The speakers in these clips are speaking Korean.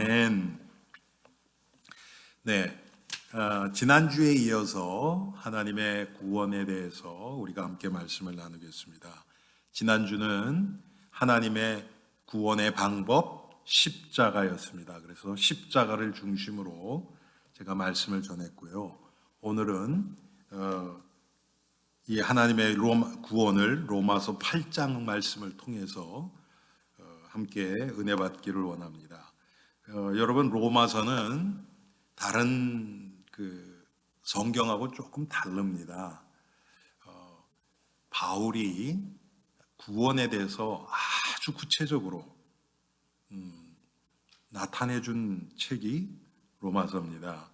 아멘. 네, 지난주에 이어서 하나님의 구원에 대해서 우리가 함께 말씀을 나누겠습니다. 지난주는 하나님의 구원의 방법 십자가였습니다. 그래서 십자가를 중심으로 제가 말씀을 전했고요. 오늘은 이 하나님의 구원을 로마서 8장 말씀을 통해서 함께 은혜 받기를 원합니다. 여러분, 로마서는 다른 성경하고 조금 다릅니다. 바울이 구원에 대해서 아주 구체적으로 나타내 준 책이 로마서입니다.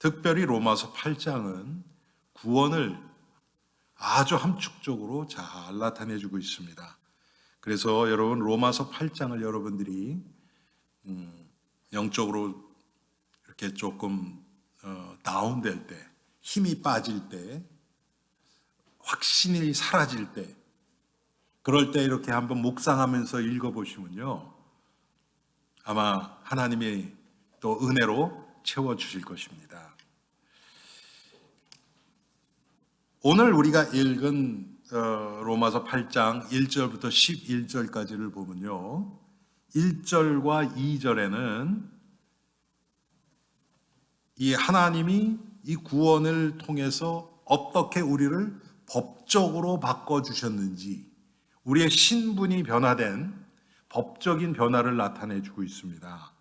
특별히 로마서 8장은 구원을 아주 함축적으로 잘 나타내 주고 있습니다. 그래서 여러분, 로마서 8장을 여러분들이 영적으로 이렇게 조금 다운될 때, 힘이 빠질 때, 확신이 사라질 때, 그럴 때 이렇게 한번 묵상하면서 읽어보시면요, 아마 하나님이 또 은혜로 채워주실 것입니다. 오늘 우리가 읽은 로마서 8장 1절부터 11절까지를 보면요, 1절과 2절에는 이 하나님이 이 구원을 통해서 어떻게 우리를 법적으로 바꿔주셨는지, 우리의 신분이 변화된 법적인 변화를 나타내주고 있습니다.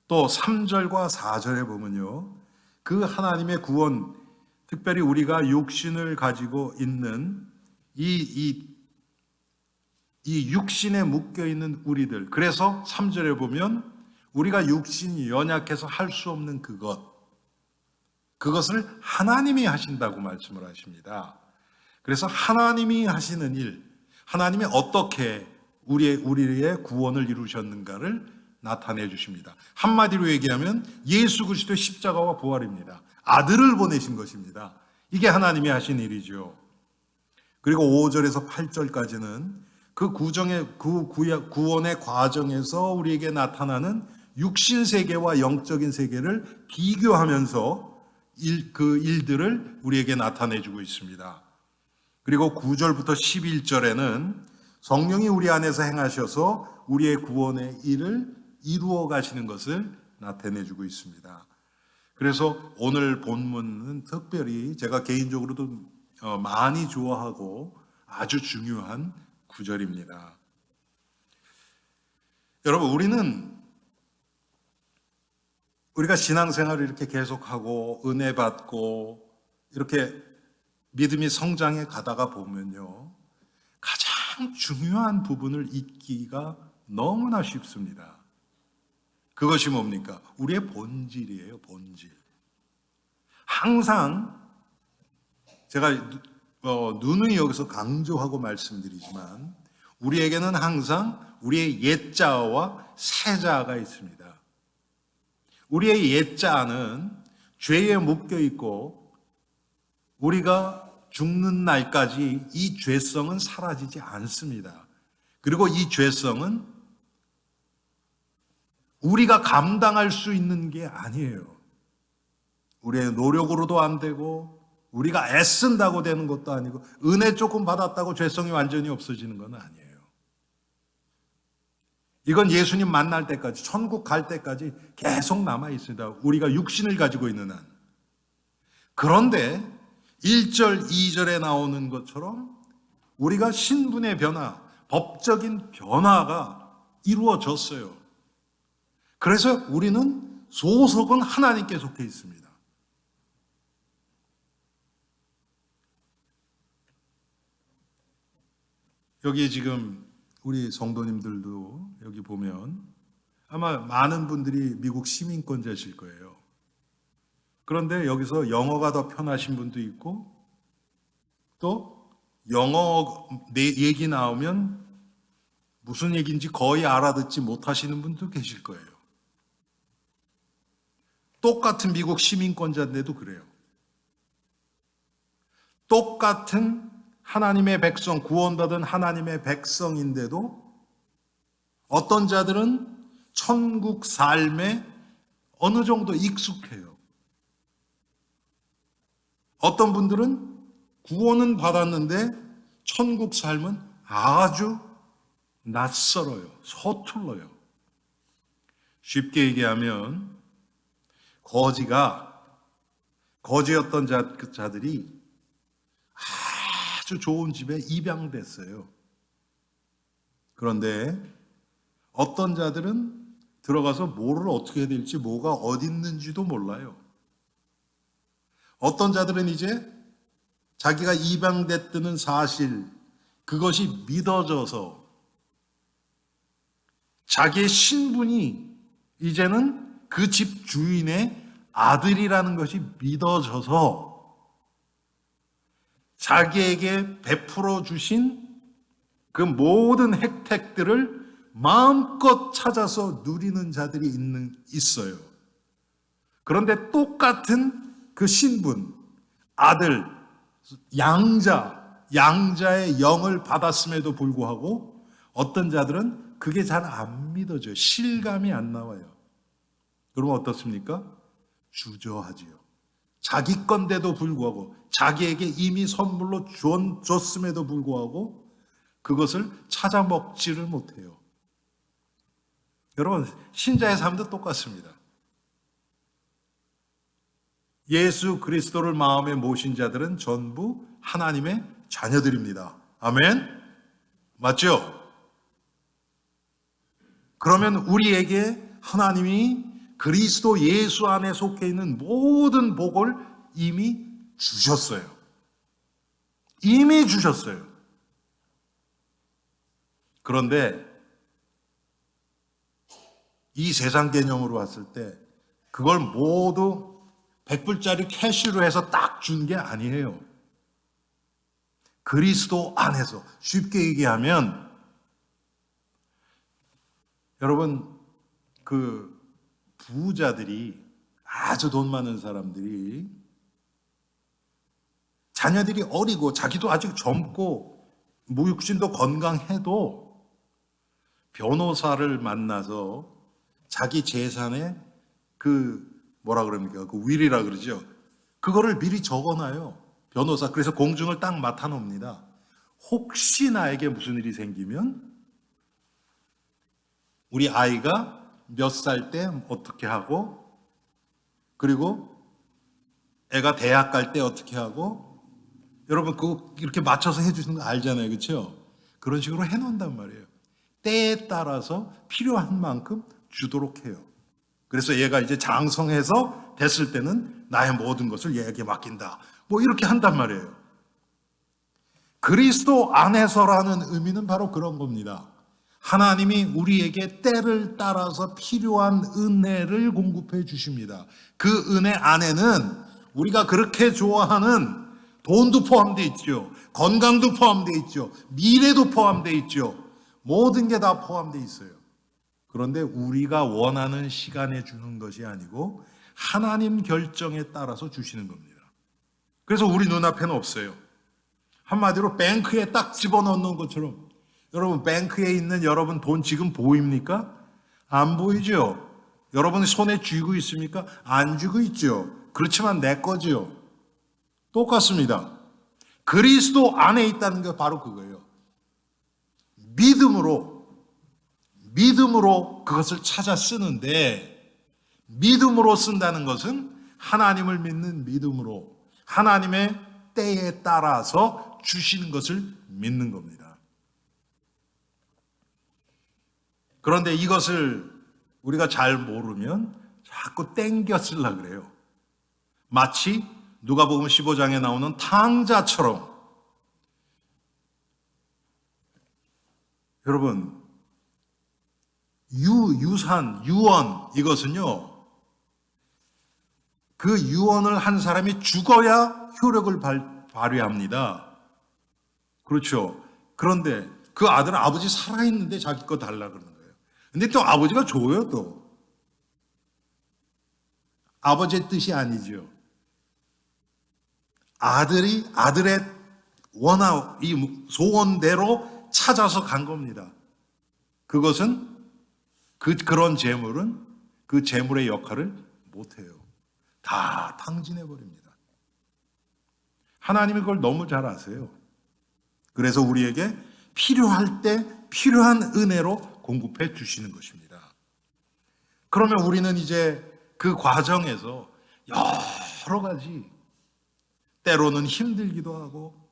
또 3절과 4절에 보면요, 그 하나님의 구원, 특별히 우리가 육신을 가지고 있는 이 육신에 묶여있는 우리들, 그래서 3절에 보면 우리가 육신이 연약해서 할 수 없는 그것을 하나님이 하신다고 말씀을 하십니다. 그래서 하나님이 하시는 일, 하나님이 어떻게 우리의 구원을 이루셨는가를 나타내 주십니다. 한마디로 얘기하면 예수 그리스도의 십자가와 부활입니다. 아들을 보내신 것입니다. 이게 하나님이 하신 일이죠. 그리고 5절에서 8절까지는 그 구원의 과정에서 우리에게 나타나는 육신 세계와 영적인 세계를 비교하면서 그 일들을 우리에게 나타내주고 있습니다. 그리고 9절부터 11절에는 성령이 우리 안에서 행하셔서 우리의 구원의 일을 이루어 가시는 것을 나타내주고 있습니다. 그래서 오늘 본문은 특별히 제가 개인적으로도 많이 좋아하고 아주 중요한 구절입니다. 여러분, 우리가 신앙생활을 이렇게 계속하고 은혜 받고 이렇게 믿음이 성장해 가다가 보면요, 가장 중요한 부분을 잊기가 너무나 쉽습니다. 그것이 뭡니까? 우리의 본질이에요, 본질. 항상 제가 누누이 여기서 강조하고 말씀드리지만 우리에게는 항상 우리의 옛자아와 새자아가 있습니다. 우리의 옛자아는 죄에 묶여 있고 우리가 죽는 날까지 이 죄성은 사라지지 않습니다. 그리고 이 죄성은 우리가 감당할 수 있는 게 아니에요. 우리의 노력으로도 안 되고 우리가 애쓴다고 되는 것도 아니고 은혜 조금 받았다고 죄성이 완전히 없어지는 건 아니에요. 이건 예수님 만날 때까지, 천국 갈 때까지 계속 남아 있습니다. 우리가 육신을 가지고 있는 한. 그런데 1절, 2절에 나오는 것처럼 우리가 신분의 변화, 법적인 변화가 이루어졌어요. 그래서 우리는 소속은 하나님께 속해 있습니다. 여기 지금 우리 성도님들도 여기 보면 아마 많은 분들이 미국 시민권자실 거예요. 그런데 여기서 영어가 더 편하신 분도 있고 또 영어 얘기 나오면 무슨 얘기인지 거의 알아듣지 못하시는 분도 계실 거예요. 똑같은 미국 시민권자인데도 그래요. 똑같은 하나님의 백성, 구원받은 하나님의 백성인데도 어떤 자들은 천국 삶에 어느 정도 익숙해요. 어떤 분들은 구원은 받았는데 천국 삶은 아주 낯설어요. 서툴러요. 쉽게 얘기하면 거지였던 자들이 아주 좋은 집에 입양됐어요. 그런데 어떤 자들은 들어가서 뭐를 어떻게 해야 될지, 뭐가 어디 있는지도 몰라요. 어떤 자들은 이제 자기가 입양됐다는 사실, 그것이 믿어져서 자기의 신분이 이제는 그 집 주인의 아들이라는 것이 믿어져서 자기에게 베풀어 주신 그 모든 혜택들을 마음껏 찾아서 누리는 자들이 있어요. 그런데 똑같은 그 신분, 아들, 양자의 영을 받았음에도 불구하고 어떤 자들은 그게 잘 안 믿어져요. 실감이 안 나와요. 그러면 어떻습니까? 주저하지요. 자기 건데도 불구하고, 자기에게 이미 선물로 줬음에도 불구하고 그것을 찾아 먹지를 못해요. 여러분, 신자의 삶도 똑같습니다. 예수 그리스도를 마음에 모신 자들은 전부 하나님의 자녀들입니다. 아멘? 맞죠? 그러면 우리에게 하나님이 그리스도 예수 안에 속해 있는 모든 복을 이미 주셨어요. 이미 주셨어요. 그런데 이 세상 개념으로 봤을 때 그걸 모두 100불짜리 캐시로 해서 딱 준 게 아니에요. 그리스도 안에서, 쉽게 얘기하면 여러분, 그 부자들이, 아주 돈 많은 사람들이 자녀들이 어리고 자기도 아직 젊고 육신도 건강해도 변호사를 만나서 자기 재산에 그 윌이라 그러죠. 그거를 미리 적어놔요. 변호사. 그래서 공증을 딱 맡아놓습니다. 혹시 나에게 무슨 일이 생기면 우리 아이가 몇 살 때 어떻게 하고, 그리고 애가 대학 갈 때 어떻게 하고, 여러분 그거 이렇게 맞춰서 해주시는 거 알잖아요. 그렇죠? 그런 식으로 해놓는단 말이에요. 때에 따라서 필요한 만큼 주도록 해요. 그래서 얘가 이제 장성해서 됐을 때는 나의 모든 것을 얘에게 맡긴다. 뭐 이렇게 한단 말이에요. 그리스도 안에서라는 의미는 바로 그런 겁니다. 하나님이 우리에게 때를 따라서 필요한 은혜를 공급해 주십니다. 그 은혜 안에는 우리가 그렇게 좋아하는 돈도 포함되어 있죠. 건강도 포함되어 있죠. 미래도 포함되어 있죠. 모든 게 다 포함되어 있어요. 그런데 우리가 원하는 시간에 주는 것이 아니고 하나님 결정에 따라서 주시는 겁니다. 그래서 우리 눈앞에는 없어요. 한마디로 뱅크에 딱 집어넣는 것처럼, 여러분 뱅크에 있는 여러분 돈 지금 보입니까? 안 보이죠? 여러분 손에 쥐고 있습니까? 안 쥐고 있죠. 그렇지만 내 거지요. 똑같습니다. 그리스도 안에 있다는 게 바로 그거예요. 믿음으로 그것을 찾아 쓰는데, 믿음으로 쓴다는 것은 하나님을 믿는 믿음으로, 하나님의 때에 따라서 주시는 것을 믿는 겁니다. 그런데 이것을 우리가 잘 모르면 자꾸 땡겨 쓰려고 그래요. 마치 누가복음 15장에 나오는 탕자처럼. 여러분, 유언, 이것은요, 그 유언을 한 사람이 죽어야 효력을 발휘합니다. 그렇죠. 그런데 그 아들은 아버지 살아있는데 자기 거 달라 그러는 거예요. 근데 또 아버지가 줘요, 또. 아버지의 뜻이 아니죠. 아들의 이 소원대로 찾아서 간 겁니다. 그것은 그런 재물은 그 재물의 역할을 못해요. 다 탕진해 버립니다. 하나님이 그걸 너무 잘 아세요. 그래서 우리에게 필요할 때 필요한 은혜로 공급해 주시는 것입니다. 그러면 우리는 이제 그 과정에서 여러 가지, 때로는 힘들기도 하고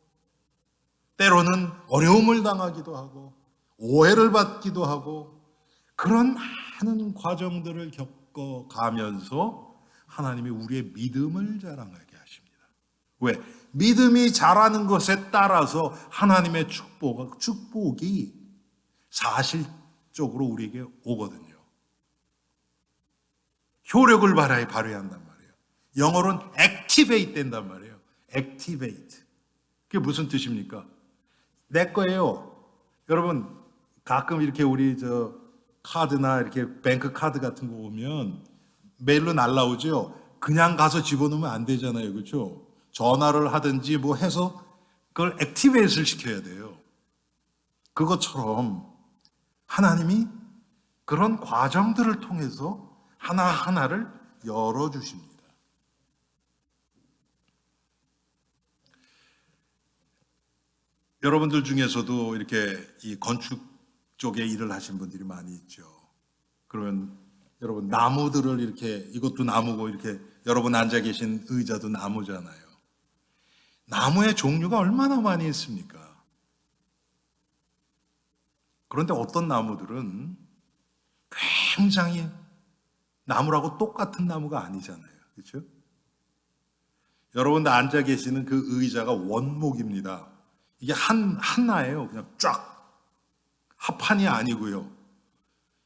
때로는 어려움을 당하기도 하고 오해를 받기도 하고 그런 많은 과정들을 겪어가면서 하나님이 우리의 믿음을 자랑하게 하십니다. 왜? 믿음이 자라는 것에 따라서 하나님의 축복이 사실적으로 우리에게 오거든요. 효력을 발휘한단 말이에요. 영어로는 activate 된단 말이에요. activate. 그게 무슨 뜻입니까? 내 거예요. 여러분 가끔 이렇게 우리 카드나 이렇게 뱅크 카드 같은 거 오면 메일로 날라오죠. 그냥 가서 집어넣으면 안 되잖아요, 그렇죠? 전화를 하든지 뭐 해서 그걸 액티베이트를 시켜야 돼요. 그것처럼 하나님이 그런 과정들을 통해서 하나하나를 열어주십니다. 여러분들 중에서도 이렇게 이 건축 쪽에 일을 하신 분들이 많이 있죠. 그러면 여러분 나무들을 이렇게 이것도 나무고 이렇게 여러분 앉아 계신 의자도 나무잖아요. 나무의 종류가 얼마나 많이 있습니까? 그런데 어떤 나무들은 굉장히 나무라고 똑같은 나무가 아니잖아요. 그렇죠? 여러분 앉아 계시는 그 의자가 원목입니다. 이게 하나예요. 그냥 쫙. 합판이 아니고요.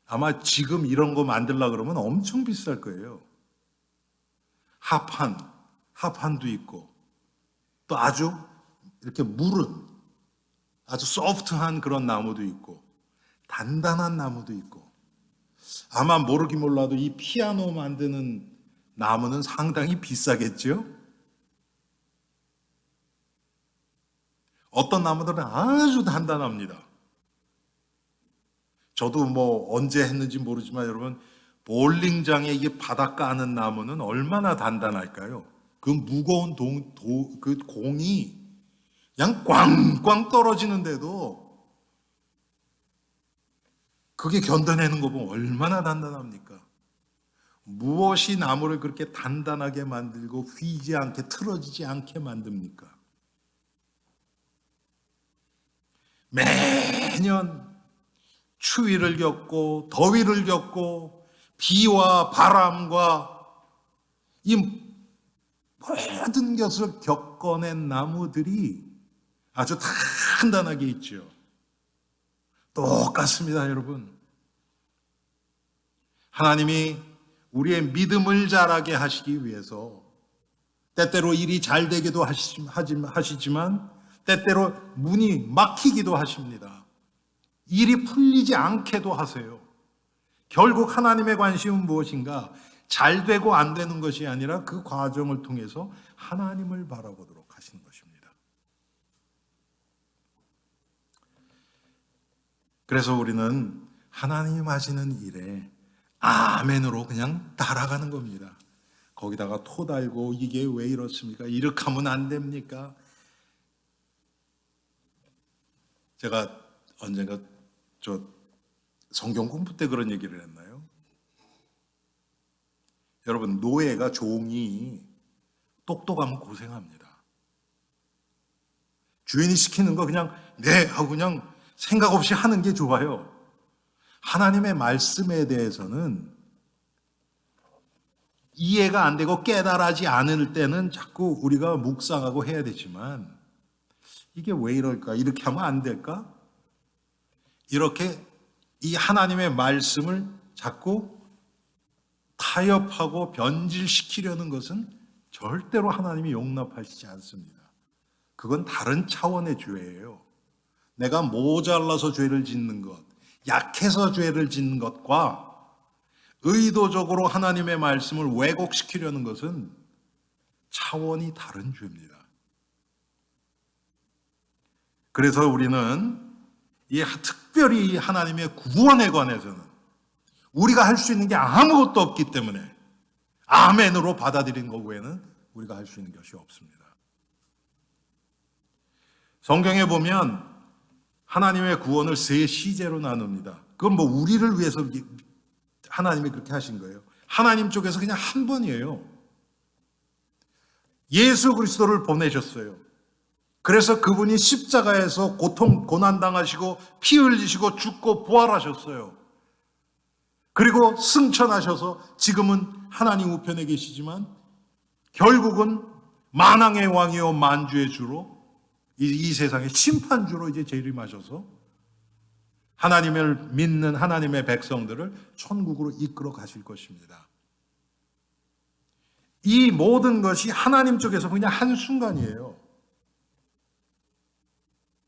아마 지금 이런 거 만들려고 그러면 엄청 비쌀 거예요. 합판도 있고 또 아주 이렇게 무른 아주 소프트한 그런 나무도 있고 단단한 나무도 있고 아마 모르긴 몰라도 이 피아노 만드는 나무는 상당히 비싸겠죠? 어떤 나무들은 아주 단단합니다. 저도 뭐 언제 했는지 모르지만 여러분 볼링장에 이게 바닥 까는 나무는 얼마나 단단할까요? 그 무거운 그 공이 그냥 꽝꽝 떨어지는데도 그게 견뎌내는 거 보면 얼마나 단단합니까? 무엇이 나무를 그렇게 단단하게 만들고 휘지 않게 틀어지지 않게 만듭니까? 매년 추위를 겪고 더위를 겪고 비와 바람과 이 모든 것을 겪어낸 나무들이 아주 단단하게 있죠. 똑같습니다, 여러분. 하나님이 우리의 믿음을 자라게 하시기 위해서 때때로 일이 잘 되기도 하시지만 때때로 문이 막히기도 하십니다. 일이 풀리지 않게도 하세요. 결국 하나님의 관심은 무엇인가? 잘 되고 안 되는 것이 아니라 그 과정을 통해서 하나님을 바라보도록 하시는 것입니다. 그래서 우리는 하나님 하시는 일에 아멘으로 그냥 따라가는 겁니다. 거기다가 토 달고 이게 왜 이렇습니까? 이렇게 하면 안 됩니까? 제가 언젠가 저 성경 공부 때 그런 얘기를 했나요? 여러분 노예가 종이 똑똑하면 고생합니다. 주인이 시키는 거 그냥 네 하고 그냥 생각 없이 하는 게 좋아요. 하나님의 말씀에 대해서는 이해가 안 되고 깨달아지 않을 때는 자꾸 우리가 묵상하고 해야 되지만 이게 왜 이럴까? 이렇게 하면 안 될까? 이렇게 이 하나님의 말씀을 자꾸 타협하고 변질시키려는 것은 절대로 하나님이 용납하시지 않습니다. 그건 다른 차원의 죄예요. 내가 모자라서 죄를 짓는 것, 약해서 죄를 짓는 것과 의도적으로 하나님의 말씀을 왜곡시키려는 것은 차원이 다른 죄입니다. 그래서 우리는 특별히 하나님의 구원에 관해서는 우리가 할 수 있는 게 아무것도 없기 때문에 아멘으로 받아들이는 것 외에는 우리가 할 수 있는 것이 없습니다. 성경에 보면 하나님의 구원을 세 시제로 나눕니다. 그건 뭐 우리를 위해서 하나님이 그렇게 하신 거예요. 하나님 쪽에서 그냥 한 번이에요. 예수 그리스도를 보내셨어요. 그래서 그분이 십자가에서 고난당하시고 피 흘리시고 죽고 부활하셨어요. 그리고 승천하셔서 지금은 하나님 우편에 계시지만 결국은 만왕의 왕이요 만주의 주로 이 세상의 심판주로 이제 재림하셔서 하나님을 믿는 하나님의 백성들을 천국으로 이끌어 가실 것입니다. 이 모든 것이 하나님 쪽에서 그냥 한순간이에요.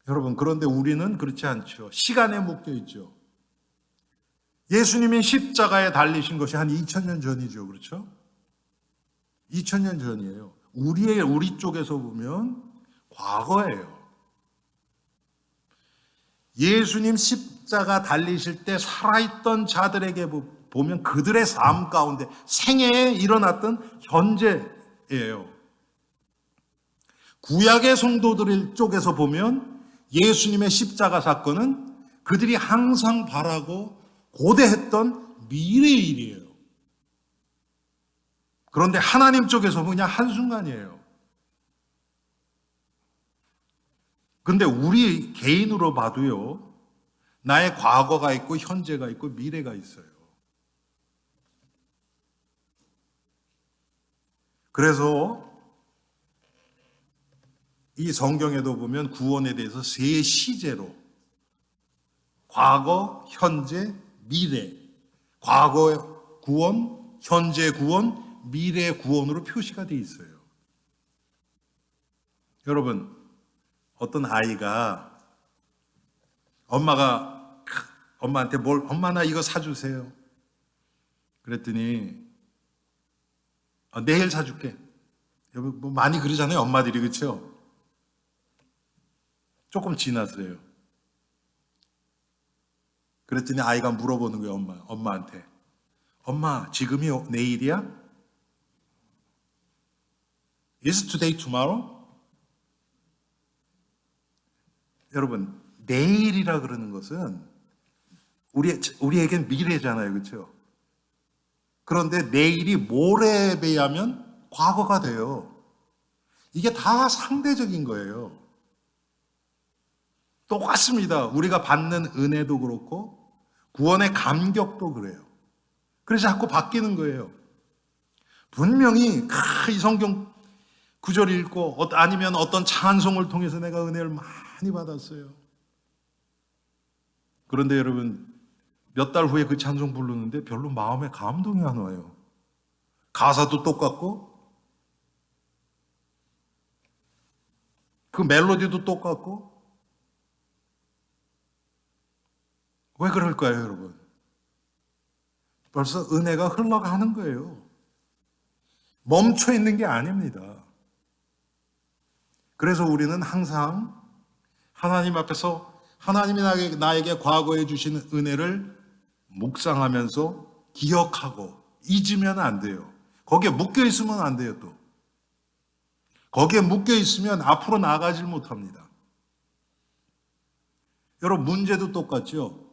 여러분, 그런데 우리는 그렇지 않죠. 시간에 묶여 있죠. 예수님이 십자가에 달리신 것이 한 2000년 전이죠. 그렇죠? 2000년 전이에요. 우리 쪽에서 보면 과거예요. 예수님 십자가 달리실 때 살아있던 자들에게 보면 그들의 삶 가운데 생애에 일어났던 현재예요. 구약의 성도들 쪽에서 보면 예수님의 십자가 사건은 그들이 항상 바라고 고대했던 미래의 일이에요. 그런데 하나님 쪽에서 그냥 한순간이에요. 그런데 우리 개인으로 봐도요, 나의 과거가 있고 현재가 있고 미래가 있어요. 그래서 이 성경에도 보면 구원에 대해서 세 시제로 과거, 현재, 미래, 과거의 구원, 현재 구원, 미래 구원으로 표시가 되어 있어요. 여러분, 어떤 아이가 엄마한테 엄마 나 이거 사주세요. 그랬더니 내일 사줄게. 여러분 뭐 많이 그러잖아요, 엄마들이. 그렇죠? 조금 지났어요. 그랬더니 아이가 물어보는 거예요, 엄마한테. 엄마, 지금이 내일이야? Is today tomorrow? 여러분, 내일이라 그러는 것은 우리에겐 미래잖아요. 그렇죠? 그런데 내일이 모레에 비하면 과거가 돼요. 이게 다 상대적인 거예요. 똑같습니다. 우리가 받는 은혜도 그렇고 구원의 감격도 그래요. 그래서 자꾸 바뀌는 거예요. 분명히 이 성경 구절 읽고 아니면 어떤 찬송을 통해서 내가 은혜를 많이 받았어요. 그런데 여러분, 몇 달 후에 그 찬송 부르는데 별로 마음에 감동이 안 와요. 가사도 똑같고 그 멜로디도 똑같고. 왜 그럴까요, 여러분? 벌써 은혜가 흘러가는 거예요. 멈춰 있는 게 아닙니다. 그래서 우리는 항상 하나님 앞에서 하나님이 나에게 과거에 주신 은혜를 묵상하면서 기억하고 잊으면 안 돼요. 거기에 묶여 있으면 안 돼요, 또. 거기에 묶여 있으면 앞으로 나가질 못합니다. 여러분, 문제도 똑같죠?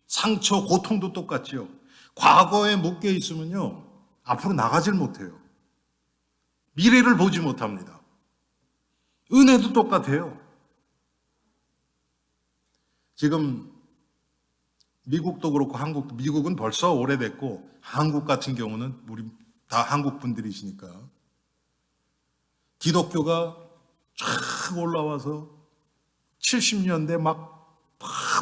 상처, 고통도 똑같죠? 과거에 묶여 있으면요, 앞으로 나가질 못해요. 미래를 보지 못합니다. 은혜도 똑같아요. 지금 미국도 그렇고 한국도, 미국은 벌써 오래됐고 한국 같은 경우는 우리 다 한국 분들이시니까 기독교가 쫙 올라와서 70년대 막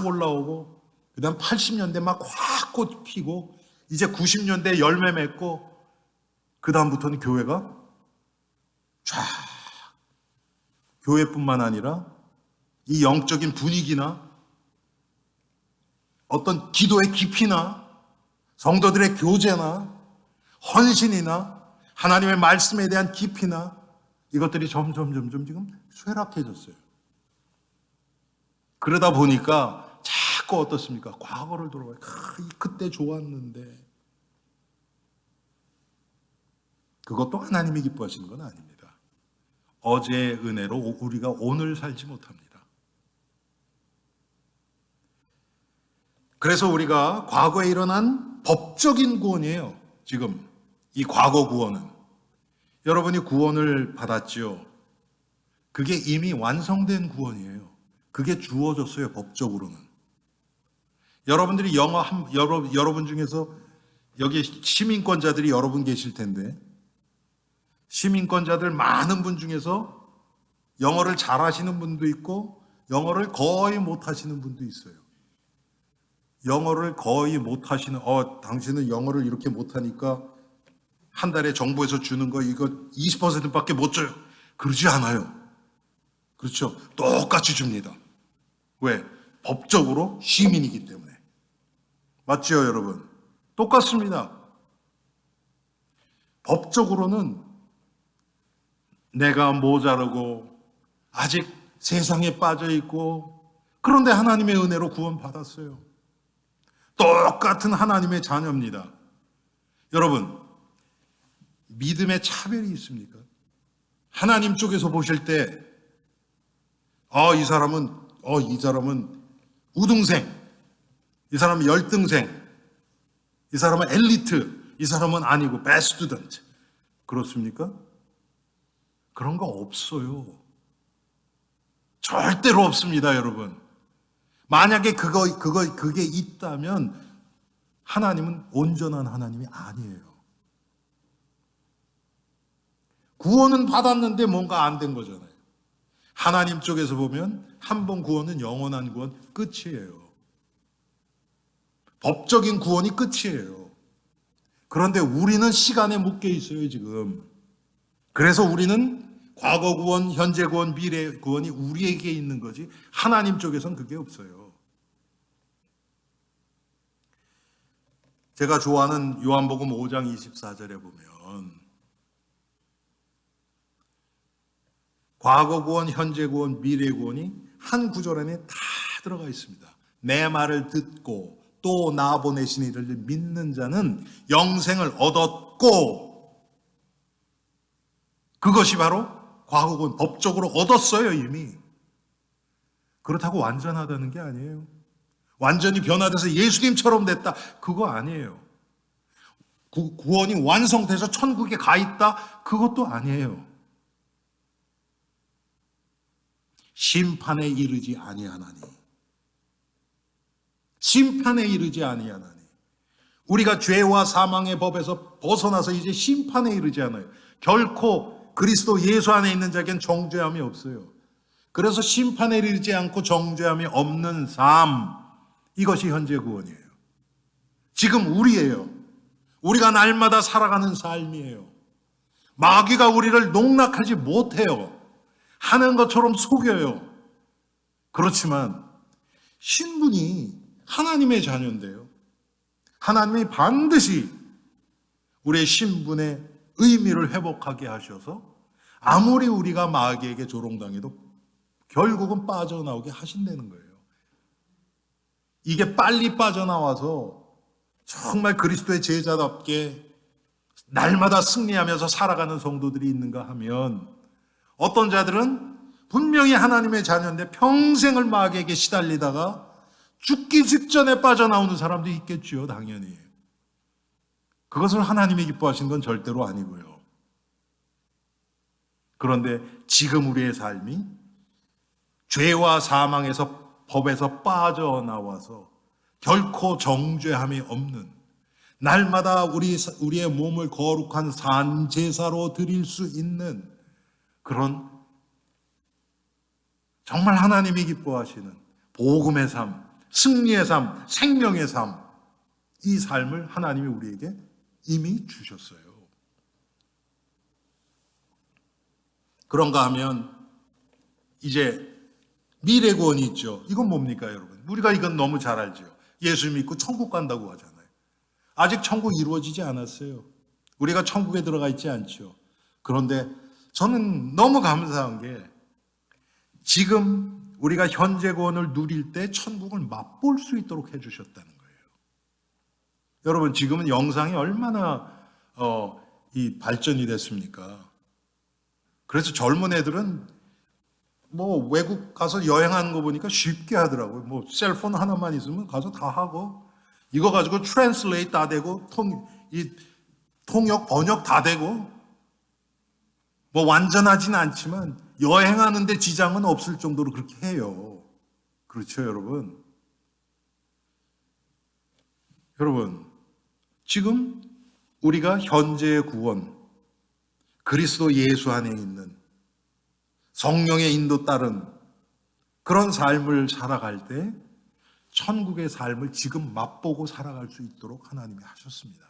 올라오고 그 다음 80년대 막 확 꽃 피고 이제 90년대 열매 맺고 그 다음부터는 교회가 쫙, 교회뿐만 아니라 이 영적인 분위기나 어떤 기도의 깊이나 성도들의 교제나 헌신이나 하나님의 말씀에 대한 깊이나 이것들이 점점 지금 쇠락해졌어요. 그러다 보니까 자꾸 자꾸 어떻습니까? 과거를 돌아가요. 그때 좋았는데. 그것도 하나님이 기뻐하시는 건 아닙니다. 어제의 은혜로 우리가 오늘 살지 못합니다. 그래서 우리가 과거에 일어난 법적인 구원이에요. 지금 이 과거 구원은. 여러분이 구원을 받았죠. 그게 이미 완성된 구원이에요. 그게 주어졌어요, 법적으로는. 여러분들이 여러분 중에서 여기 시민권자들이 여러분 계실 텐데, 시민권자들 많은 분 중에서 영어를 잘하시는 분도 있고 영어를 거의 못하시는 분도 있어요. 영어를 거의 못하시는, 당신은 영어를 이렇게 못하니까 한 달에 정부에서 주는 거 이거 20%밖에 못 줘요. 그러지 않아요. 그렇죠? 똑같이 줍니다. 왜? 법적으로 시민이기 때문에. 맞죠, 여러분? 똑같습니다. 법적으로는 내가 모자르고 아직 세상에 빠져 있고, 그런데 하나님의 은혜로 구원받았어요. 똑같은 하나님의 자녀입니다. 여러분, 믿음의 차별이 있습니까? 하나님 쪽에서 보실 때, 이 사람은 우등생, 이 사람은 열등생, 이 사람은 엘리트, 이 사람은 아니고 베스트 스튜던트. 그렇습니까? 그런 거 없어요. 절대로 없습니다, 여러분. 만약에 그게 있다면 하나님은 온전한 하나님이 아니에요. 구원은 받았는데 뭔가 안 된 거잖아요. 하나님 쪽에서 보면 한 번 구원은 영원한 구원 끝이에요. 법적인 구원이 끝이에요. 그런데 우리는 시간에 묶여 있어요, 지금. 그래서 우리는 과거 구원, 현재 구원, 미래 구원이 우리에게 있는 거지 하나님 쪽에서는 그게 없어요. 제가 좋아하는 요한복음 5장 24절에 보면 과거 구원, 현재 구원, 미래 구원이 한 구절 안에 다 들어가 있습니다. 내 말을 듣고 또 나 보내신 이를 믿는 자는 영생을 얻었고, 그것이 바로 과거 구원, 법적으로 얻었어요, 이미. 그렇다고 완전하다는 게 아니에요. 완전히 변화돼서 예수님처럼 됐다, 그거 아니에요. 구원이 완성돼서 천국에 가 있다, 그것도 아니에요. 심판에 이르지 아니하나니. 심판에 이르지 아니하나니. 우리가 죄와 사망의 법에서 벗어나서 이제 심판에 이르지 않아요. 결코 그리스도 예수 안에 있는 자에겐 정죄함이 없어요. 그래서 심판에 이르지 않고 정죄함이 없는 삶, 이것이 현재 구원이에요. 지금 우리예요. 우리가 날마다 살아가는 삶이에요. 마귀가 우리를 농락하지 못해요. 하는 것처럼 속여요. 그렇지만 신분이 하나님의 자녀인데요, 하나님이 반드시 우리의 신분의 의미를 회복하게 하셔서 아무리 우리가 마귀에게 조롱당해도 결국은 빠져나오게 하신다는 거예요. 이게 빨리 빠져나와서 정말 그리스도의 제자답게 날마다 승리하면서 살아가는 성도들이 있는가 하면, 어떤 자들은 분명히 하나님의 자녀인데 평생을 마귀에게 시달리다가 죽기 직전에 빠져나오는 사람도 있겠죠, 당연히. 그것을 하나님이 기뻐하시는 건 절대로 아니고요. 그런데 지금 우리의 삶이 죄와 사망에서, 법에서 빠져나와서 결코 정죄함이 없는, 날마다 우리의 몸을 거룩한 산제사로 드릴 수 있는 그런 정말 하나님이 기뻐하시는 복음의 삶, 승리의 삶, 생명의 삶, 이 삶을 하나님이 우리에게 이미 주셨어요. 그런가 하면 이제 미래 구원이 있죠. 이건 뭡니까, 여러분? 우리가 이건 너무 잘 알죠. 예수 믿고 천국 간다고 하잖아요. 아직 천국 이루어지지 않았어요. 우리가 천국에 들어가 있지 않죠. 그런데 저는 너무 감사한 게, 지금 우리가 현재 구원을 누릴 때 천국을 맛볼 수 있도록 해주셨다는 거예요. 여러분, 지금은 영상이 얼마나 이 발전이 됐습니까? 그래서 젊은 애들은 뭐 외국 가서 여행하는 거 보니까 쉽게 하더라고요. 뭐 셀폰 하나만 있으면 가서 다 하고, 이거 가지고 트랜슬레이트 다 되고, 통역 번역 다 되고, 뭐 완전하진 않지만 여행하는데 지장은 없을 정도로 그렇게 해요. 그렇죠, 여러분? 여러분, 지금 우리가 현재의 구원, 그리스도 예수 안에 있는 성령의 인도 따른 그런 삶을 살아갈 때 천국의 삶을 지금 맛보고 살아갈 수 있도록 하나님이 하셨습니다.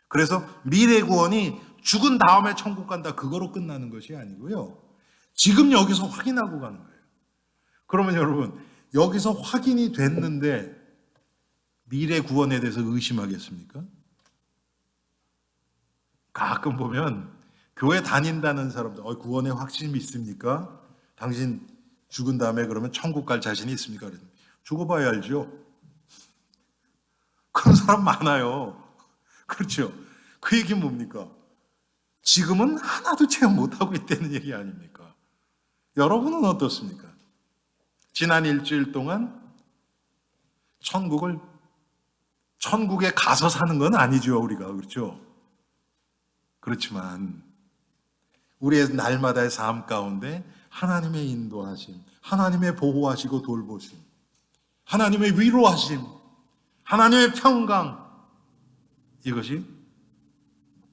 그래서 미래 구원이 죽은 다음에 천국 간다, 그거로 끝나는 것이 아니고요. 지금 여기서 확인하고 가는 거예요. 그러면 여러분, 여기서 확인이 됐는데 미래 구원에 대해서 의심하겠습니까? 가끔 보면 교회 다닌다는 사람들, 구원에 확신이 있습니까? 당신 죽은 다음에 그러면 천국 갈 자신이 있습니까? 죽어봐야 알죠. 그런 사람 많아요. 그렇죠. 그 얘기는 뭡니까? 지금은 하나도 체험 못하고 있다는 얘기 아닙니까? 여러분은 어떻습니까? 지난 일주일 동안 천국에 가서 사는 건 아니죠, 우리가. 그렇죠? 그렇지만 우리의 날마다의 삶 가운데 하나님의 인도하심, 하나님의 보호하시고 돌보심, 하나님의 위로하심, 하나님의 평강, 이것이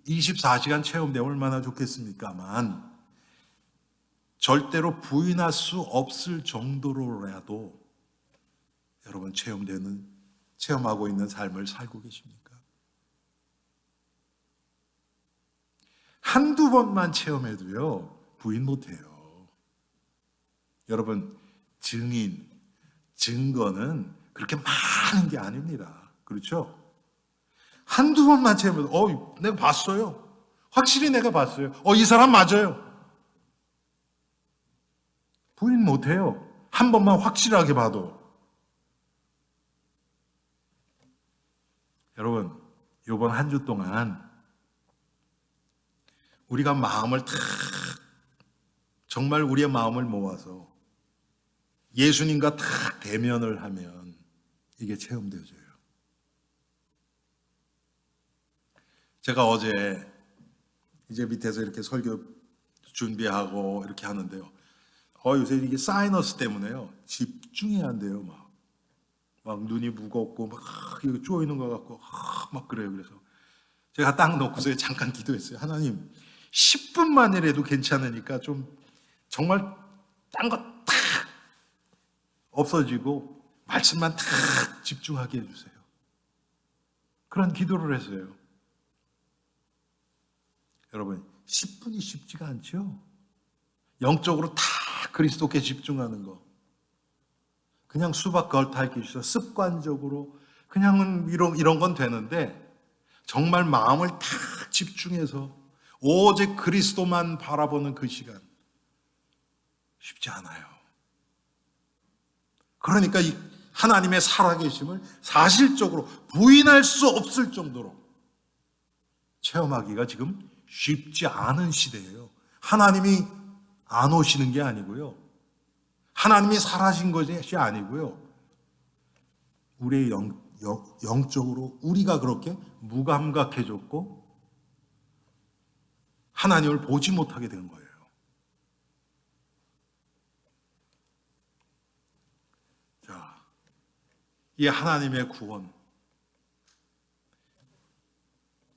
24시간 체험되면 얼마나 좋겠습니까만 절대로 부인할 수 없을 정도로라도 여러분 체험하고 있는 삶을 살고 계십니까? 한두 번만 체험해도요, 부인 못해요. 여러분, 증거는 그렇게 많은 게 아닙니다. 그렇죠? 한두 번만 체험해도, 내가 봤어요. 확실히 내가 봤어요. 이 사람 맞아요. 부인 못해요. 한 번만 확실하게 봐도. 여러분, 이번 한 주 동안 우리가 마음을 정말 우리의 마음을 모아서 예수님과 대면을 하면 이게 체험되어져요. 제가 어제 이제 밑에서 이렇게 설교 준비하고 이렇게 하는데요. 요새 이게 사이너스 때문에요. 집중해야 한대요. 막 눈이 무겁고 막 이거 쪼이는 것 같고 막 그래요. 그래서 제가 딱 놓고서 잠깐 기도했어요. 하나님, 10분만이라도 괜찮으니까 좀 정말 딴 거 탁 없어지고 말씀만 탁 집중하게 해주세요. 그런 기도를 했어요. 여러분, 10분이 쉽지가 않죠? 영적으로 다 그리스도께 집중하는 거. 그냥 수박 걸타기 있어 습관적으로 그냥은 이런 건 되는데 정말 마음을 탁 집중해서 오직 그리스도만 바라보는 그 시간 쉽지 않아요. 그러니까 이 하나님의 살아계심을 사실적으로 부인할 수 없을 정도로 체험하기가 지금 쉽지 않은 시대예요. 하나님이 안 오시는 게 아니고요. 하나님이 사라진 것이 아니고요. 우리의 영적으로 우리가 그렇게 무감각해졌고 하나님을 보지 못하게 된 거예요. 자, 이 하나님의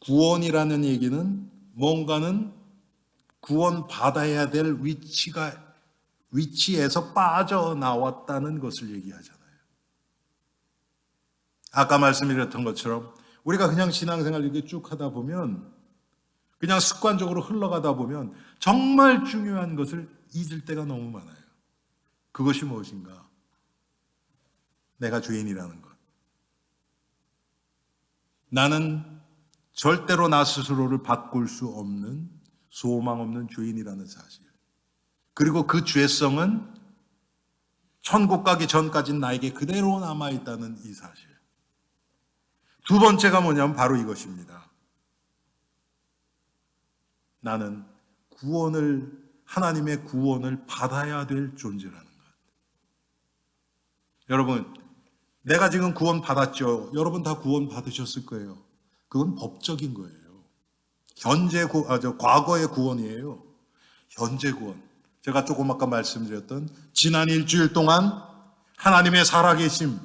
구원이라는 얘기는 뭔가는 구원받아야 될 위치에서 빠져나왔다는 것을 얘기하잖아요. 아까 말씀드렸던 것처럼 우리가 그냥 신앙생활 이렇게 쭉 하다 보면 그냥 습관적으로 흘러가다 보면 정말 중요한 것을 잊을 때가 너무 많아요. 그것이 무엇인가? 내가 주인이라는 것. 나는 절대로 나 스스로를 바꿀 수 없는 소망 없는 주인이라는 사실. 그리고 그 죄성은 천국 가기 전까지는 나에게 그대로 남아있다는 이 사실. 두 번째가 뭐냐면 바로 이것입니다. 나는 하나님의 구원을 받아야 될 존재라는 것. 여러분, 내가 지금 구원 받았죠. 여러분 다 구원 받으셨을 거예요. 그건 법적인 거예요. 과거의 구원이에요. 현재 구원. 제가 조금 아까 말씀드렸던 지난 일주일 동안 하나님의 살아계심,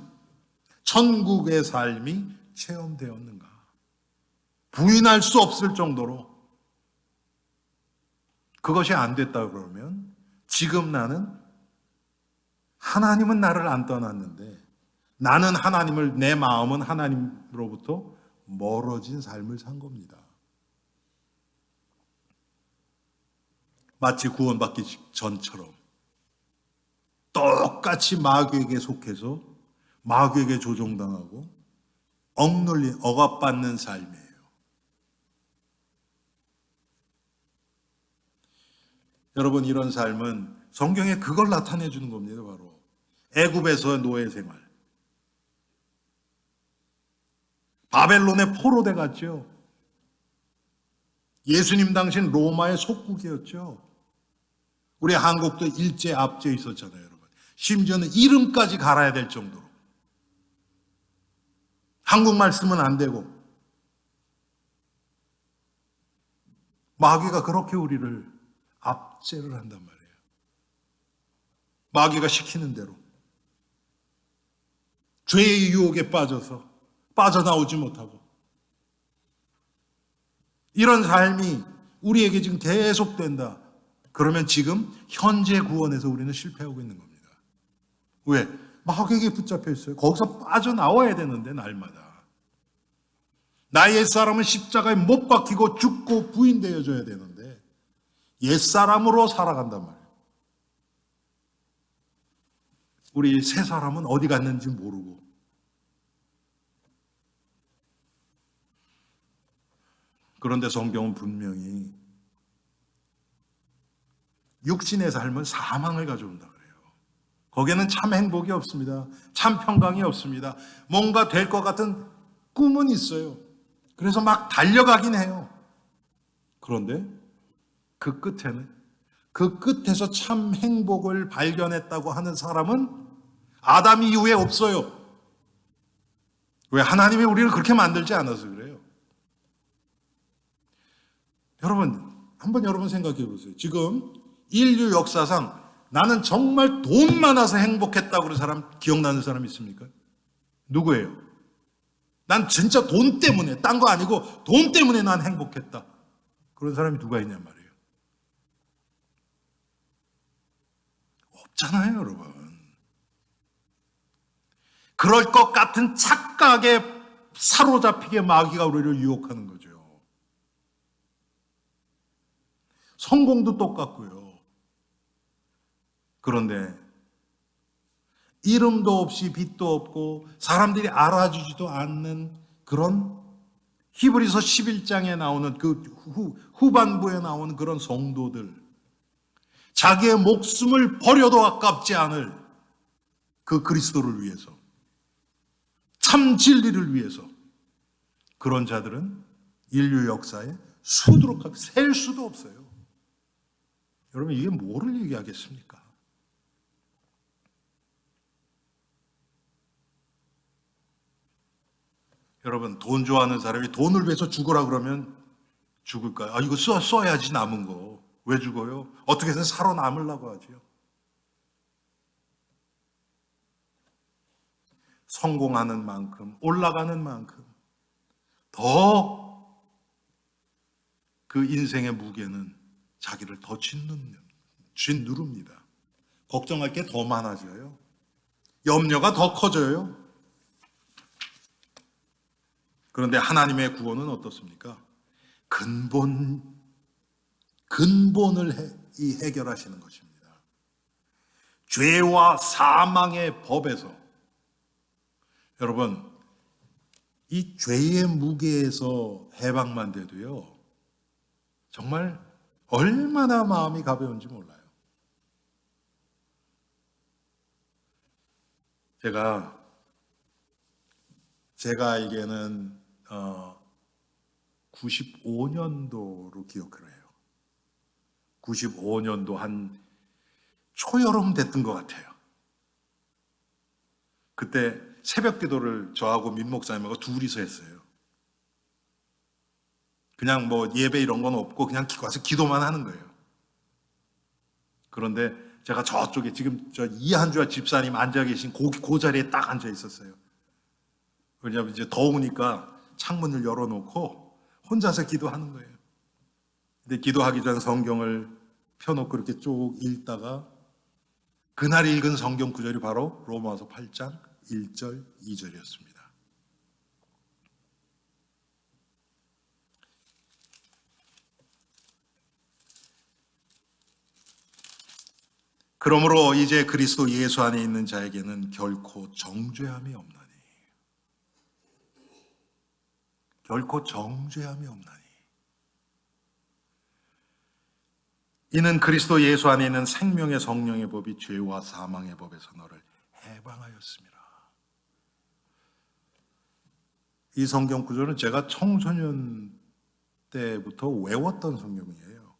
천국의 삶이 체험되었는가? 부인할 수 없을 정도로 그것이 안 됐다 그러면 지금 하나님은 나를 안 떠났는데 나는 내 마음은 하나님으로부터 멀어진 삶을 산 겁니다. 마치 구원받기 전처럼 똑같이 마귀에게 속해서 마귀에게 조종당하고 억압받는 삶이에요. 여러분, 이런 삶은 성경에 그걸 나타내 주는 겁니다. 바로 애굽에서의 노예 생활, 바벨론의 포로대 갔죠. 예수님 당시는 로마의 속국이었죠. 우리 한국도 일제 압제 있었잖아요, 여러분. 심지어는 이름까지 갈아야 될 정도로. 한국말 쓰면 안 되고. 마귀가 그렇게 우리를 압제를 한단 말이에요. 마귀가 시키는 대로. 죄의 유혹에 빠져서 빠져나오지 못하고. 이런 삶이 우리에게 지금 계속된다. 그러면 지금 현재 구원에서 우리는 실패하고 있는 겁니다. 왜? 마귀에게 붙잡혀 있어요. 거기서 빠져나와야 되는데 날마다. 나의 옛사람은 십자가에 못 박히고 죽고 부인되어져야 되는데 옛사람으로 살아간단 말이에요. 우리 새 사람은 어디 갔는지 모르고 그런데 성경은 분명히 육신의 삶은 사망을 가져온다 그래요. 거기에는 참 행복이 없습니다. 참 평강이 없습니다. 뭔가 될 것 같은 꿈은 있어요. 그래서 막 달려가긴 해요. 그런데 그 끝에서 참 행복을 발견했다고 하는 사람은 아담 이후에 없어요. 왜? 하나님이 우리를 그렇게 만들지 않아서 그래요. 여러분 생각해 보세요. 지금 인류 역사상 나는 정말 돈 많아서 행복했다고 그런 사람 기억나는 사람 있습니까? 누구예요? 난 진짜 돈 때문에, 딴 거 아니고 돈 때문에 난 행복했다. 그런 사람이 누가 있냔 말이에요. 없잖아요, 여러분. 그럴 것 같은 착각에 사로잡히게 마귀가 우리를 유혹하는 거죠. 성공도 똑같고요. 그런데 이름도 없이 빛도 없고 사람들이 알아주지도 않는 그런 히브리서 11장에 나오는 그 후반부에 나오는 그런 성도들, 자기의 목숨을 버려도 아깝지 않을 그 그리스도를 위해서, 참 진리를 위해서, 그런 자들은 인류 역사에 수두룩하게 셀 수도 없어요. 여러분, 이게 뭐를 얘기하겠습니까? 여러분, 돈 좋아하는 사람이 돈을 위해서 죽으라 그러면 죽을까요? 이거 써야지 남은 거. 왜 죽어요? 어떻게든 살아남으려고 하죠. 성공하는 만큼, 올라가는 만큼 더 그 인생의 무게는 자기를 더 짓누릅니다. 걱정할 게 더 많아져요. 염려가 더 커져요. 그런데 하나님의 구원은 어떻습니까? 근본을 해결하시는 것입니다. 죄와 사망의 법에서, 여러분, 이 죄의 무게에서 해방만 돼도요, 정말 얼마나 마음이 가벼운지 몰라요. 제가 알기에는 95년도로 기억을 해요. 95년도 한 초여름 됐던 것 같아요. 그때 새벽 기도를 저하고 민 목사님하고 둘이서 했어요. 그냥 뭐 예배 이런 건 없고 그냥 와서 기도만 하는 거예요. 그런데 제가 저쪽에 지금 저 이한주아 집사님 앉아 계신 그 자리에 딱 앉아 있었어요. 왜냐하면 이제 더우니까 창문을 열어놓고 혼자서 기도하는 거예요. 근데 기도하기 전 성경을 펴놓고 이렇게 쭉 읽다가 그날 읽은 성경 구절이 바로 로마서 8장 1절 2절이었습니다. 그러므로 이제 그리스도 예수 안에 있는 자에게는 결코 정죄함이 없나니. 결코 정죄함이 없나니. 이는 그리스도 예수 안에 있는 생명의 성령의 법이 죄와 사망의 법에서 너를 해방하였습니다. 이 성경 구절은 제가 청소년 때부터 외웠던 성경이에요.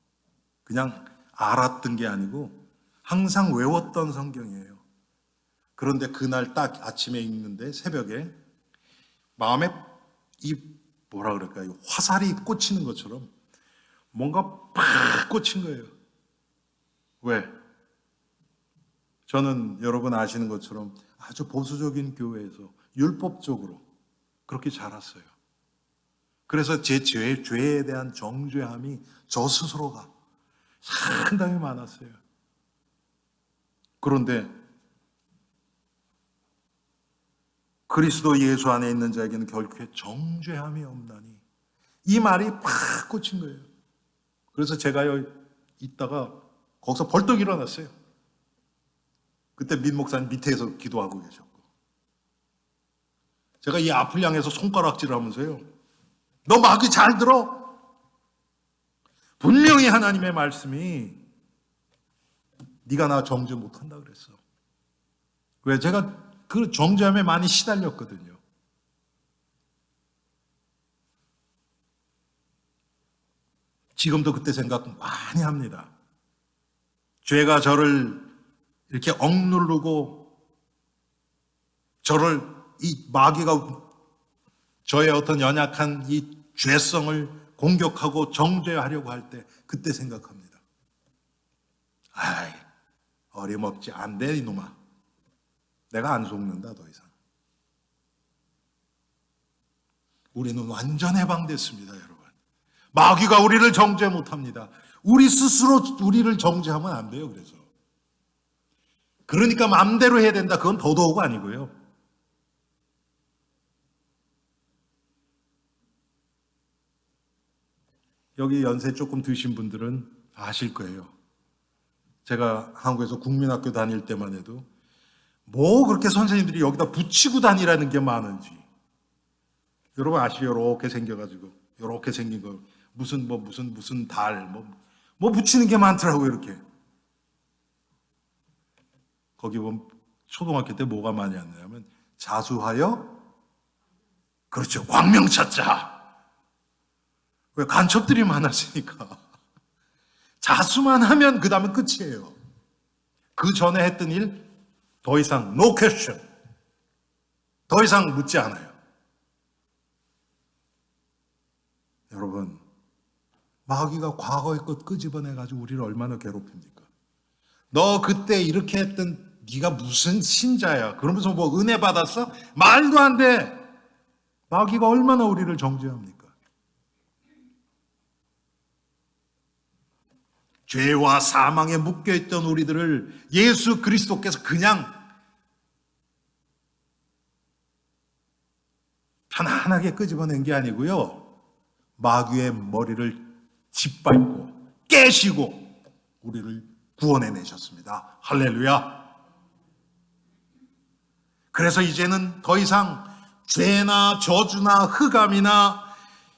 그냥 알았던 게 아니고 항상 외웠던 성경이에요. 그런데 그날 딱 아침에 읽는데 새벽에 마음에 이 뭐라 그럴까요? 화살이 꽂히는 것처럼 뭔가 팍 꽂힌 거예요. 왜? 저는 여러분 아시는 것처럼 아주 보수적인 교회에서 율법적으로 그렇게 자랐어요. 그래서 제 죄에 대한 정죄함이 저 스스로가 상당히 많았어요. 그런데 그리스도 예수 안에 있는 자에게는 결코 정죄함이 없나니, 이 말이 팍 꽂힌 거예요. 그래서 제가 여기 있다가 거기서 벌떡 일어났어요. 그때 민 목사님 밑에서 기도하고 계셨고, 제가 이 앞을 향해서 손가락질을 하면서요, 너 마귀 잘 들어. 분명히 하나님의 말씀이 네가 나 정죄 못한다 그랬어. 왜? 제가 그 정죄함에 많이 시달렸거든요. 지금도 그때 생각 많이 합니다. 죄가 저를 이렇게 억누르고 저를, 이 마귀가 저의 어떤 연약한 이 죄성을 공격하고 정죄하려고 할 때 그때 생각합니다. 아이, 어림없지. 안 돼, 이놈아. 내가 안 속는다, 더 이상. 우리는 완전 해방됐습니다, 여러분. 마귀가 우리를 정죄 못합니다. 우리 스스로 우리를 정죄하면 안 돼요, 그래서. 그러니까 마음대로 해야 된다, 그건 더더욱 아니고요. 여기 연세 조금 드신 분들은 아실 거예요. 제가 한국에서 국민학교 다닐 때만 해도 뭐 그렇게 선생님들이 여기다 붙이고 다니라는 게 많은지. 여러분 아시죠? 이렇게 생겨가지고 이렇게 생긴 거 무슨 달 뭐 붙이는 게 많더라고요. 이렇게. 거기 보면 초등학교 때 뭐가 많이 왔냐면 자수하여, 그렇죠, 광명 찾자. 왜? 간첩들이 많았으니까. 자수만 하면 그 다음은 끝이에요. 그 전에 했던 일 더 이상 no question, 더 이상 묻지 않아요. 여러분, 마귀가 과거의 것 끄집어내가지고 우리를 얼마나 괴롭힙니까? 너 그때 이렇게 했던 네가 무슨 신자야? 그러면서 뭐 은혜 받았어? 말도 안 돼. 마귀가 얼마나 우리를 정죄합니까? 죄와 사망에 묶여있던 우리들을 예수 그리스도께서 그냥 편안하게 끄집어낸 게 아니고요, 마귀의 머리를 짓밟고 깨시고 우리를 구원해내셨습니다. 할렐루야. 그래서 이제는 더 이상 죄나 저주나 흑암이나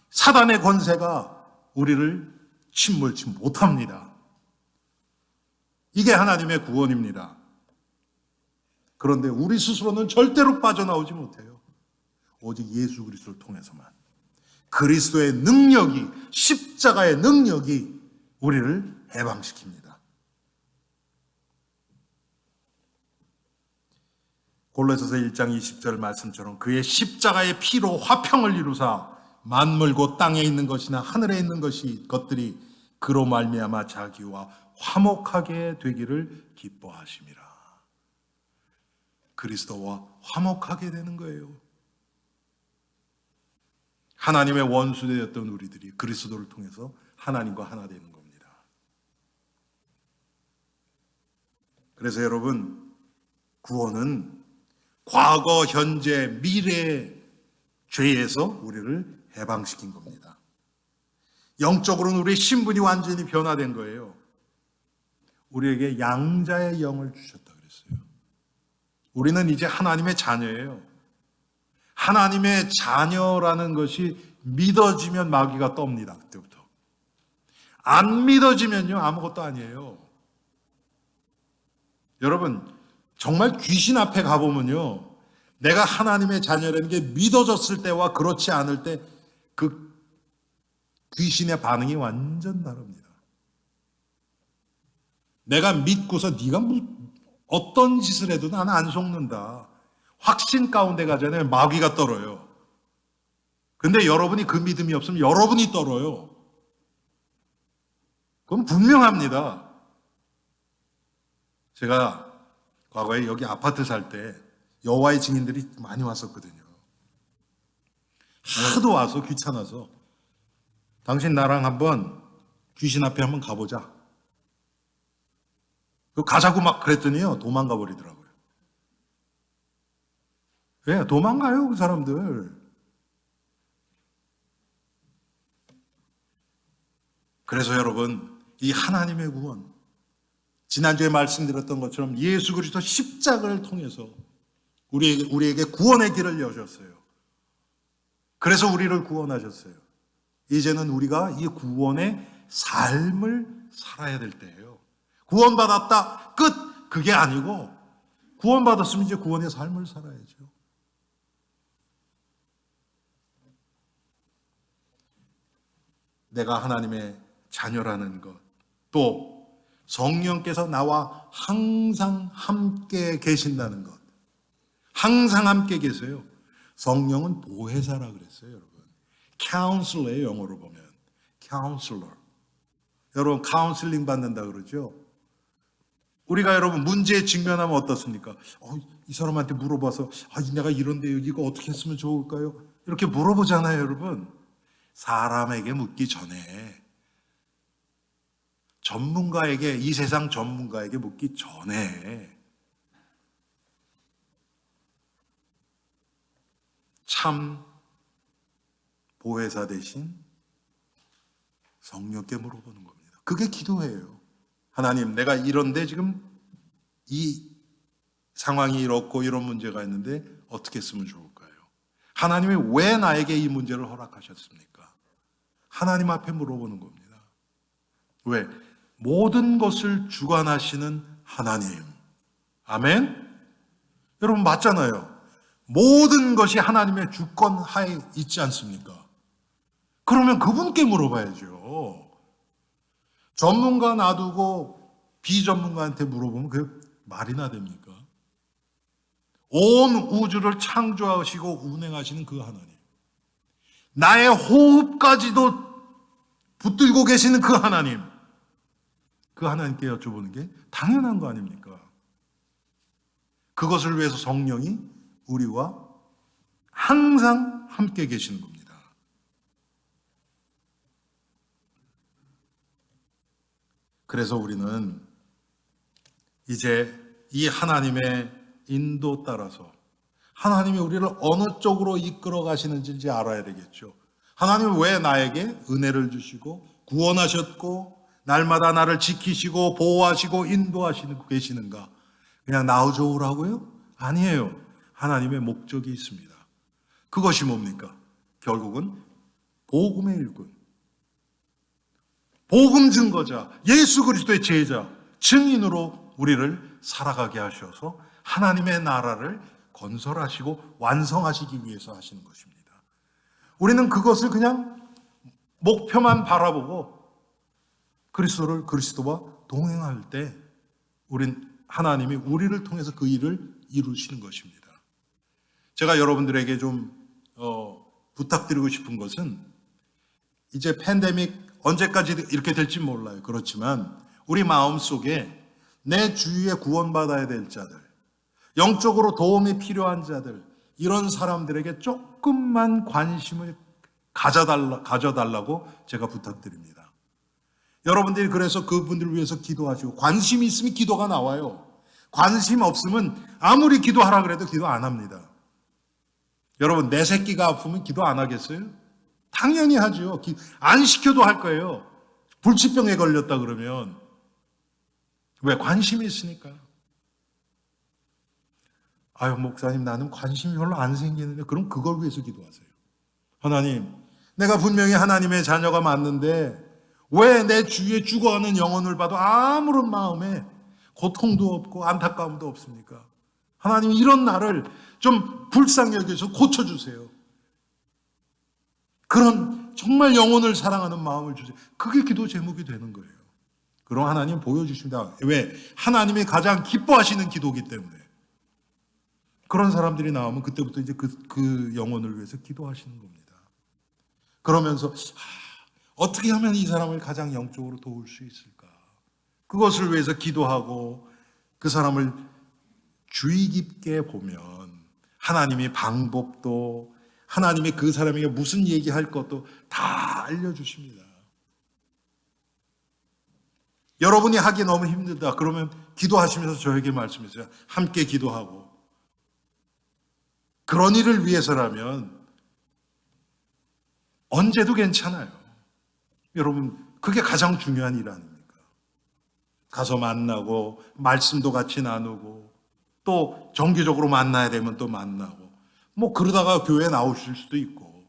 사단의 권세가 우리를 침몰치 못합니다. 이게 하나님의 구원입니다. 그런데 우리 스스로는 절대로 빠져나오지 못해요. 오직 예수 그리스도를 통해서만. 그리스도의 능력이, 십자가의 능력이 우리를 해방시킵니다. 골로새서 1장 20절 말씀처럼 그의 십자가의 피로 화평을 이루사 만물 곧 땅에 있는 것이나 하늘에 있는 것들이 그로 말미암아 자기와 화목하게 되기를 기뻐하심이라. 그리스도와 화목하게 되는 거예요. 하나님의 원수되었던 우리들이 그리스도를 통해서 하나님과 하나 되는 겁니다. 그래서 여러분, 구원은 과거, 현재, 미래의 죄에서 우리를 해방시킨 겁니다. 영적으로는 우리의 신분이 완전히 변화된 거예요. 우리에게 양자의 영을 주셨다 그랬어요. 우리는 이제 하나님의 자녀예요. 하나님의 자녀라는 것이 믿어지면 마귀가 떱니다. 그때부터. 안 믿어지면요, 아무것도 아니에요. 여러분, 정말 귀신 앞에 가보면요, 내가 하나님의 자녀라는 게 믿어졌을 때와 그렇지 않을 때 그 귀신의 반응이 완전 다릅니다. 내가 믿고서 네가 어떤 짓을 해도 나는 안 속는다. 확신 가운데 가잖아요. 마귀가 떨어요. 근데 여러분이 그 믿음이 없으면 여러분이 떨어요. 그건 분명합니다. 제가 과거에 여기 아파트 살 때 여호와의 증인들이 많이 왔었거든요. 하도 와서 귀찮아서 당신 나랑 한번 귀신 앞에 한번 가보자. 가자고 막 그랬더니요, 도망가 버리더라고요. 왜? 도망가요, 그 사람들. 그래서 여러분, 이 하나님의 구원, 지난주에 말씀드렸던 것처럼 예수 그리스도 십자가를 통해서 우리에게 구원의 길을 여셨어요. 그래서 우리를 구원하셨어요. 이제는 우리가 이 구원의 삶을 살아야 될 때예요. 구원받았다, 끝! 그게 아니고 구원받았으면 이제 구원의 삶을 살아야죠. 내가 하나님의 자녀라는 것, 또 성령께서 나와 항상 함께 계신다는 것, 항상 함께 계세요. 성령은 보혜사라 그랬어요, 여러분. counselor예요, 영어로 보면. counselor. 여러분, 카운슬링 받는다 그러죠? 우리가 여러분 문제에 직면하면 어떻습니까? 이 사람한테 물어봐서 내가 이런데 이거 어떻게 했으면 좋을까요? 이렇게 물어보잖아요, 여러분. 사람에게 묻기 전에, 전문가에게, 이 세상 전문가에게 묻기 전에 참 보혜사 대신 성령께 물어보는 겁니다. 그게 기도예요. 하나님, 내가 이런데 지금 이 상황이 이렇고 이런 문제가 있는데 어떻게 했으면 좋을까요? 하나님이 왜 나에게 이 문제를 허락하셨습니까? 하나님 앞에 물어보는 겁니다. 왜? 모든 것을 주관하시는 하나님. 아멘? 여러분 맞잖아요. 모든 것이 하나님의 주권 하에 있지 않습니까? 그러면 그분께 물어봐야죠. 전문가 놔두고 비전문가한테 물어보면 그게 말이나 됩니까? 온 우주를 창조하시고 운행하시는 그 하나님, 나의 호흡까지도 붙들고 계시는 그 하나님, 그 하나님께 여쭤보는 게 당연한 거 아닙니까? 그것을 위해서 성령이 우리와 항상 함께 계시는 겁니다. 그래서 우리는 이제 이 하나님의 인도 따라서 하나님이 우리를 어느 쪽으로 이끌어 가시는지 이제 알아야 되겠죠. 하나님은 왜 나에게 은혜를 주시고 구원하셨고 날마다 나를 지키시고 보호하시고 인도하시고 계시는가? 그냥 나 좋으라고요? 아니에요. 하나님의 목적이 있습니다. 그것이 뭡니까? 결국은 복음의 일꾼, 복음 증거자, 예수 그리스도의 제자, 증인으로 우리를 살아가게 하셔서 하나님의 나라를 건설하시고 완성하시기 위해서 하시는 것입니다. 우리는 그것을 그냥 목표만 바라보고 그리스도와 동행할 때 하나님이 우리를 통해서 그 일을 이루시는 것입니다. 제가 여러분들에게 좀 부탁드리고 싶은 것은, 이제 팬데믹 언제까지 이렇게 될지 몰라요. 그렇지만 우리 마음속에 내 주위에 구원받아야 될 자들, 영적으로 도움이 필요한 자들, 이런 사람들에게 조금만 관심을 가져달라고 제가 부탁드립니다. 여러분들이 그래서 그분들을 위해서 기도하시고, 관심이 있으면 기도가 나와요. 관심 없으면 아무리 기도하라 그래도 기도 안 합니다. 여러분, 내 새끼가 아프면 기도 안 하겠어요? 당연히 하죠. 안 시켜도 할 거예요. 불치병에 걸렸다 그러면. 왜? 관심이 있으니까. 아유, 목사님, 나는 관심이 별로 안 생기는데. 그럼 그걸 위해서 기도하세요. 하나님, 내가 분명히 하나님의 자녀가 맞는데 왜 내 주위에 죽어가는 영혼을 봐도 아무런 마음에 고통도 없고 안타까움도 없습니까? 하나님, 이런 나를 좀 불쌍히 여겨서 고쳐주세요. 그런 정말 영혼을 사랑하는 마음을 주세요. 그게 기도 제목이 되는 거예요. 그럼 하나님 보여주십니다. 왜? 하나님이 가장 기뻐하시는 기도이기 때문에. 그런 사람들이 나오면 그때부터 이제 그 영혼을 위해서 기도하시는 겁니다. 그러면서 어떻게 하면 이 사람을 가장 영적으로 도울 수 있을까? 그것을 위해서 기도하고 그 사람을 주의 깊게 보면 하나님이 방법도, 하나님이 그 사람에게 무슨 얘기할 것도 다 알려주십니다. 여러분이 하기 너무 힘들다 그러면 기도하시면서 저에게 말씀하세요. 함께 기도하고. 그런 일을 위해서라면 언제도 괜찮아요. 여러분, 그게 가장 중요한 일 아닙니까? 가서 만나고 말씀도 같이 나누고 또 정기적으로 만나야 되면 또 만나고, 뭐 그러다가 교회 나오실 수도 있고,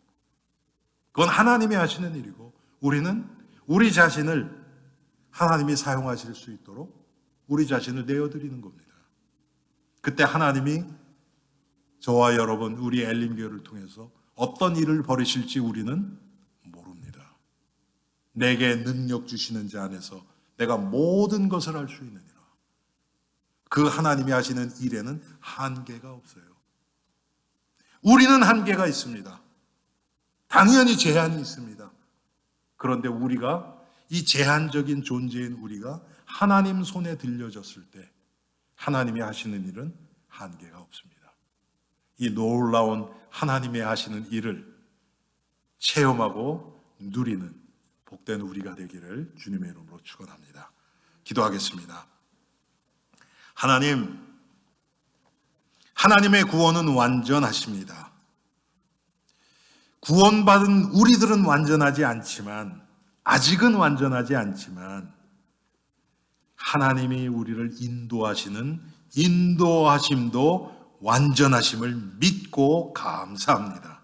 그건 하나님이 하시는 일이고, 우리는 우리 자신을 하나님이 사용하실 수 있도록 우리 자신을 내어드리는 겁니다. 그때 하나님이 저와 여러분, 우리 엘림교회를 통해서 어떤 일을 벌이실지 우리는 모릅니다. 내게 능력 주시는 자 안에서 내가 모든 것을 할 수 있느니라. 그 하나님이 하시는 일에는 한계가 없어요. 우리는 한계가 있습니다. 당연히 제한이 있습니다. 그런데 우리가, 이 제한적인 존재인 우리가 하나님 손에 들려졌을 때 하나님이 하시는 일은 한계가 없습니다. 이 놀라운 하나님의 하시는 일을 체험하고 누리는 복된 우리가 되기를 주님의 이름으로 축원합니다. 기도하겠습니다. 하나님, 하나님의 구원은 완전하십니다. 구원받은 우리들은 완전하지 않지만, 아직은 완전하지 않지만, 하나님이 우리를 인도하시는 인도하심도 완전하심을 믿고 감사합니다.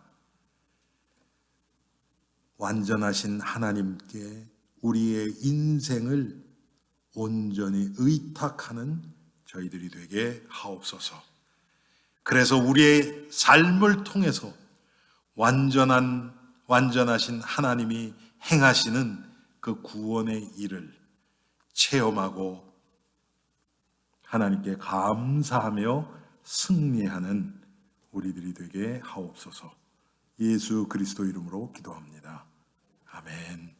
완전하신 하나님께 우리의 인생을 온전히 의탁하는 저희들이 되게 하옵소서. 그래서 우리의 삶을 통해서 완전하신 하나님이 행하시는 그 구원의 일을 체험하고 하나님께 감사하며 승리하는 우리들이 되게 하옵소서. 예수 그리스도 이름으로 기도합니다. 아멘.